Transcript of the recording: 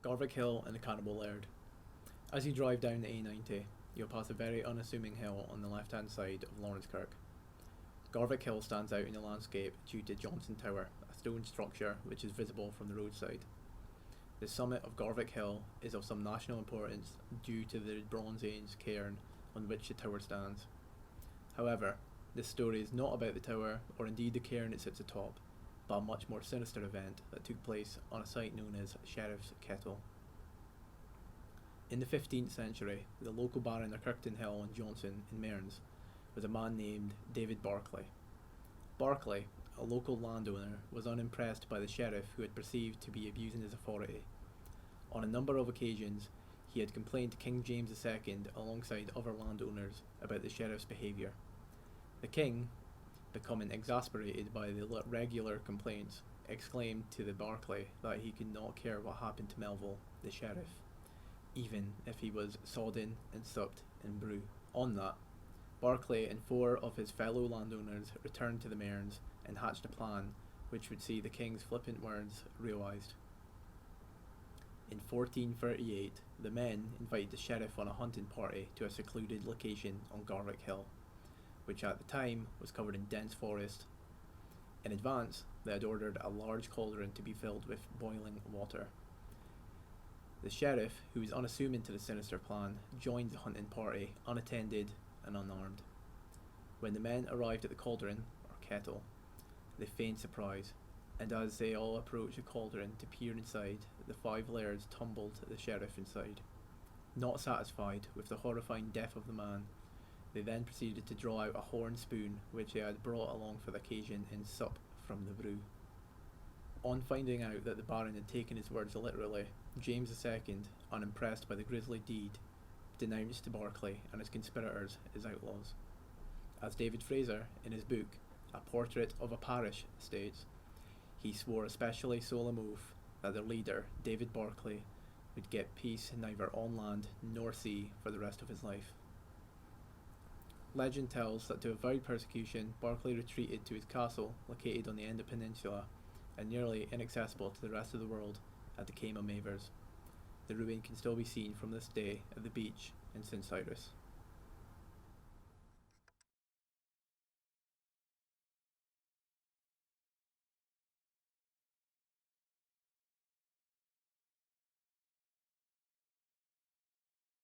Garvock Hill and the Cannibal Laird. As you drive down the A90, you'll pass a very unassuming hill on the left-hand side of Lawrencekirk. Garvock Hill stands out in the landscape due to Johnson Tower, a stone structure which is visible from the roadside. The summit of Garvock Hill is of some national importance due to the Bronze Age cairn on which the tower stands. However, this story is not about the tower or indeed the cairn it sits atop, but a much more sinister event that took place on a site known as Sheriff's Kettle. In the 15th century, the local baron of Kirkton Hill and Johnson in Mearns was a man named David Barclay. Barclay, a local landowner, was unimpressed by the sheriff who had perceived to be abusing his authority. On a number of occasions, he had complained to King James II alongside other landowners about the sheriff's behaviour. The king, becoming exasperated by the regular complaints, exclaimed to the Barclay that he could not care what happened to Melville, the sheriff, even if he was sodden and supped in brew. On that, Barclay and 4 of his fellow landowners returned to the Mearns and hatched a plan which would see the king's flippant words realised. In 1438, the men invited the sheriff on a hunting party to a secluded location on Garvock Hill, which at the time was covered in dense forest. In advance, they had ordered a large cauldron to be filled with boiling water. The sheriff, who was unassuming to the sinister plan, joined the hunting party unattended and unarmed. When the men arrived at the cauldron, or kettle, they feigned surprise, and as they all approached the cauldron to peer inside, the 5 lairds tumbled the sheriff inside. Not satisfied with the horrifying death of the man, they then proceeded to draw out a horn spoon which they had brought along for the occasion and sup from the brew. On finding out that the baron had taken his words literally, James II, unimpressed by the grisly deed, denounced Barclay and his conspirators as outlaws. As David Fraser, in his book A Portrait of a Parish, states, he swore a specially solemn oath that their leader, David Barclay, would get peace neither on land nor sea for the rest of his life. Legend tells that to avoid persecution, Barclay retreated to his castle located on the Enda Peninsula and nearly inaccessible to the rest of the world at the Cayman Mavers. The ruin can still be seen from this day at the beach in St. Cyrus.